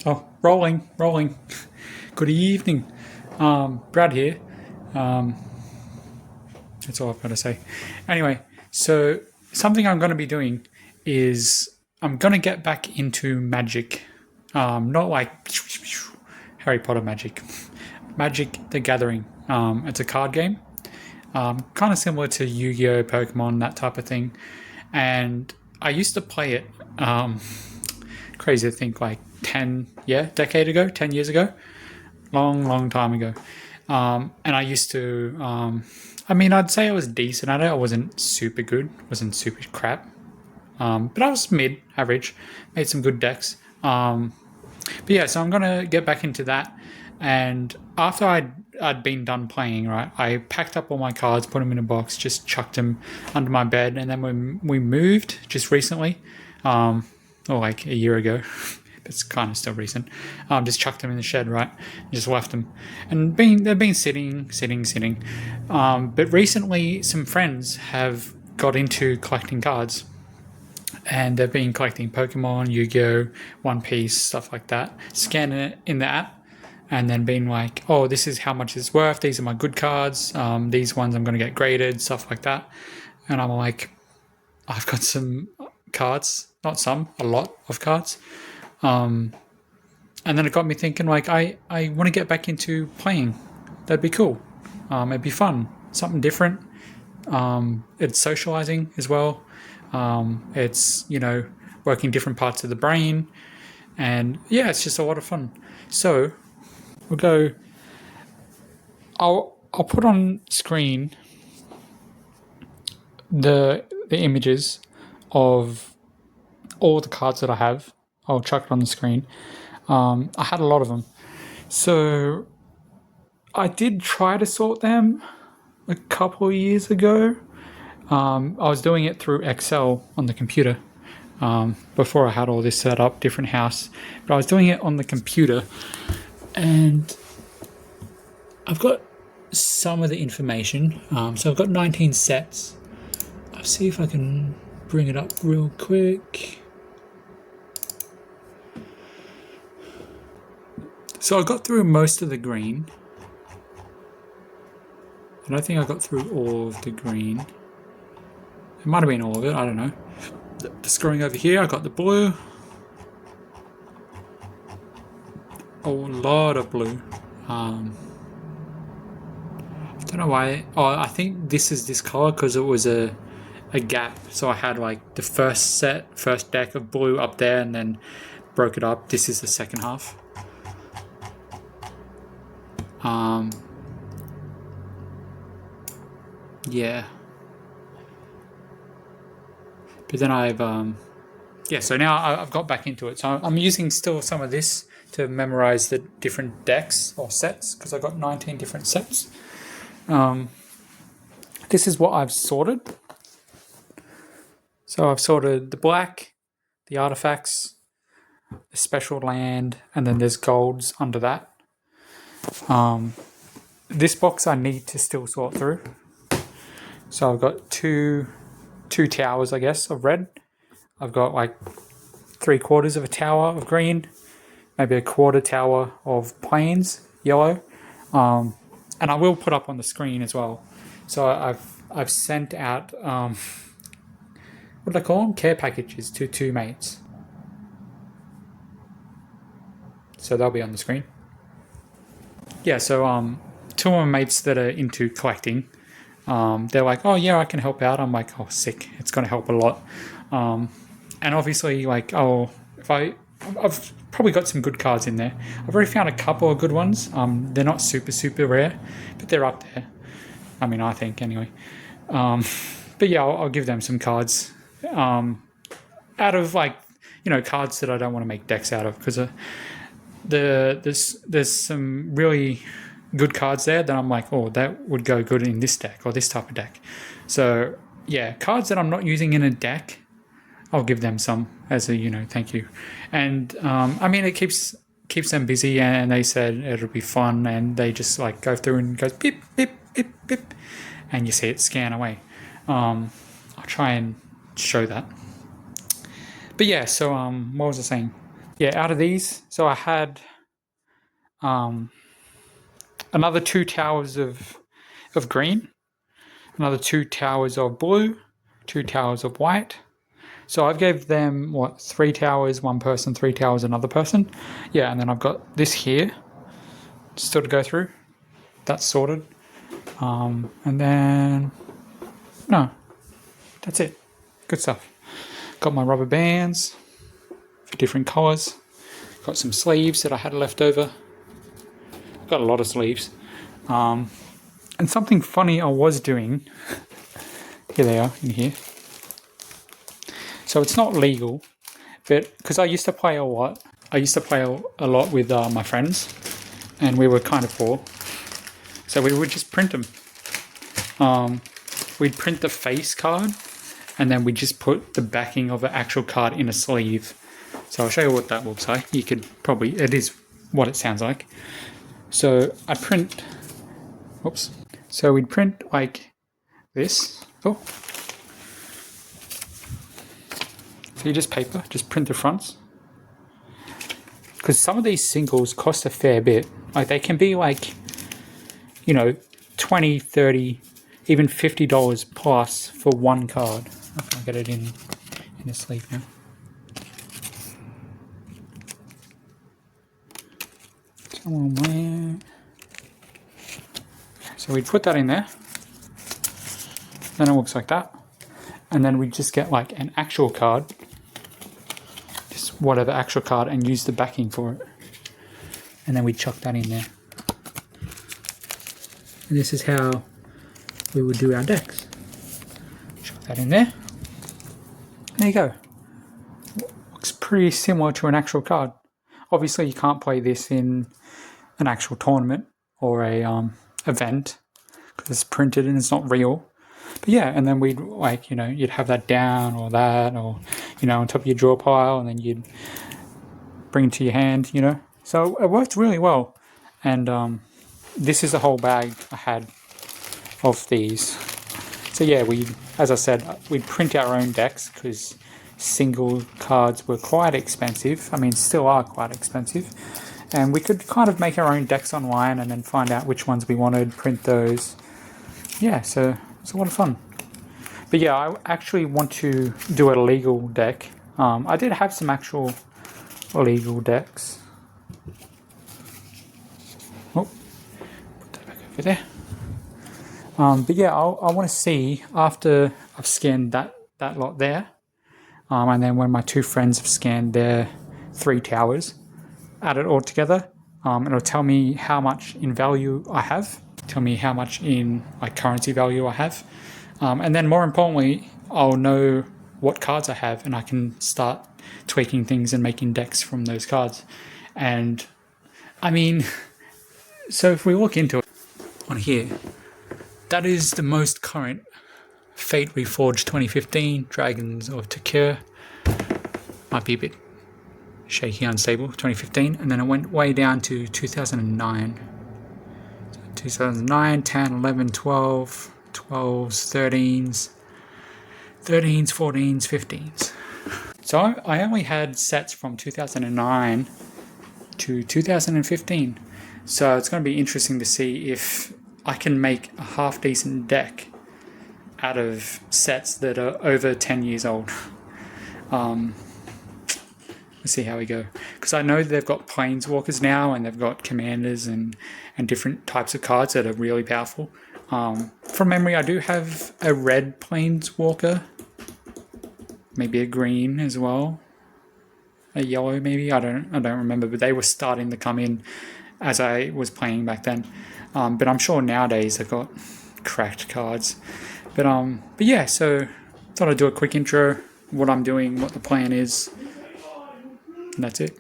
Oh, rolling. Good evening. Brad here. Um, that's all I've got to say. Anyway, so something I'm going to be doing is I'm going to get back into magic. Not like Harry Potter magic. Magic the Gathering. It's a card game. Kind of similar to Yu-Gi-Oh, Pokemon, that type of thing. And I used to play it. Crazy to think, like 10 years ago, long time ago. And I used to, I'd say I was decent at it. I wasn't super good, wasn't super crap, but I was mid average. Made some good decks. But yeah, so I'm gonna get back into that. And after I'd been done playing, right, I packed up all my cards, put them in a box, just chucked them under my bed, and then when we moved just recently, or like a year ago. It's kind of still recent. Just chucked them in the shed, right? Just left them, and they've been sitting. But recently, some friends have got into collecting cards, and they've been collecting Pokemon, Yu-Gi-Oh, One Piece, stuff like that. Scanning it in the app, and then being like, "Oh, this is how much it's worth. These are my good cards. These ones I'm going to get graded, stuff like that." And I'm like, I've got some cards, not some, a lot of cards. And then it got me thinking, like, I want to get back into playing. That'd be cool. It'd be fun. Something different. It's socializing as well. It's, working different parts of the brain. And yeah, it's just a lot of fun. So we'll go. I'll put on screen the images of all the cards that I have. I'll chuck it on the screen. I had a lot of them. So I did try to sort them a couple of years ago. I was doing it through Excel on the computer before I had all this set up, different house. But I was doing it on the computer, and I've got some of the information. So I've got 19 sets. I'll see if I can bring it up real quick. So I got through most of the green. I don't think I got through all of the green. It might have been all of it, I don't know. The scrolling over here, I got the blue. A lot of blue. I don't know why. Oh, I think this is this color because it was a gap. So I had like the first deck of blue up there and then broke it up. This is the second half. Yeah. But then so now I've got back into it. So I'm using still some of this to memorize the different decks or sets because I've got 19 different sets. This is what I've sorted. So I've sorted the black, the artifacts, the special land, and then there's golds under that. This box I need to still sort through. So I've got two towers, I guess, of red. I've got like 3/4 of a tower of green, maybe a quarter tower of plains, yellow. And I will put up on the screen as well. So I've sent out what do they call them? Care packages to two mates. So they'll be on the screen. Yeah, so two of my mates that are into collecting, they're like, "Oh yeah, I can help out." I'm like, "Oh, sick! It's going to help a lot." And obviously, like, I've probably got some good cards in there. I've already found a couple of good ones. They're not super rare, but they're up there. I mean, I think anyway. But yeah, I'll give them some cards. Out of like, cards that I don't want to make decks out of because there's some really good cards there that I'm like, oh, that would go good in this deck or this type of deck. So yeah, cards that I'm not using in a deck, I'll give them some as a thank you. And it keeps them busy, and they said it'll be fun, and they just like go through and goes beep beep beep beep, and you see it scan away. I'll try and show that. But yeah, so what was I saying? yeah, out of these, so I had another 2 towers of green, another 2 towers of blue, 2 towers of white. So I've gave them, what, 3 towers, one person, 3 towers, another person. Yeah, and then I've got this here still to go through. That's sorted. And then, no, that's it. Good stuff. Got my rubber bands for different colours. Got some sleeves that I had left over. Got a lot of sleeves. And something funny I was doing, here they are in here. So it's not legal, but because I used to play a lot. I used to play a lot with my friends, and we were kind of poor. So we would just print them. We'd print the face card, and then we just put the backing of the actual card in a sleeve. So I'll show you what that looks like. You could probably, it is what it sounds like. So I print, oops. So we'd print like this. Oh. So you just paper, just print the fronts. Because some of these singles cost a fair bit. Like they can be like, you know, 20, 30, even $50 plus for one card. I'll get it in the sleeve now. Come on, man. So we'd put that in there. Then it looks like that. And then we just get like an actual card. Just whatever actual card, and use the backing for it. And then we chuck that in there. And this is how we would do our decks. Chuck that in there. There you go. Looks pretty similar to an actual card. Obviously you can't play this in an actual tournament or a event because it's printed and it's not real. But yeah, and then we'd like, you know, you'd have that down or that, or, you know, on top of your draw pile, and then you'd bring it to your hand, you know. So it worked really well. And this is the whole bag I had of these. So yeah, as I said, we'd print our own decks because single cards were quite expensive. I mean, still are quite expensive. And we could kind of make our own decks online and then find out which ones we wanted, print those. Yeah, so it's a lot of fun. But yeah, I actually want to do a legal deck. I did have some actual legal decks. Oh, put that back over there. But yeah, I want to see after I've scanned that lot there, and then when my 2 friends have scanned their 3 towers, add it all together. It'll tell me how much in value I have, tell me how much in like currency value I have, and then more importantly, I'll know what cards I have, and I can start tweaking things and making decks from those cards. And I mean, so if we look into it on here, that is the most current Fate Reforged 2015 Dragons of Tekir. Might be a bit shaky, unstable, 2015, and then it went way down to 2009. So 2009, 10, 11, 12, 12s, 13s, 14s, 15s. So I only had sets from 2009 to 2015. So it's going to be interesting to see if I can make a half decent deck out of sets that are over 10 years old. Let's see how we go. Because I know they've got planeswalkers now, and they've got commanders and different types of cards that are really powerful. From memory, I do have a red planeswalker. Maybe a green as well. A yellow maybe, I don't remember, but they were starting to come in as I was playing back then. But I'm sure nowadays they've got cracked cards. But yeah, so thought I'd do a quick intro, what I'm doing, what the plan is, and that's it.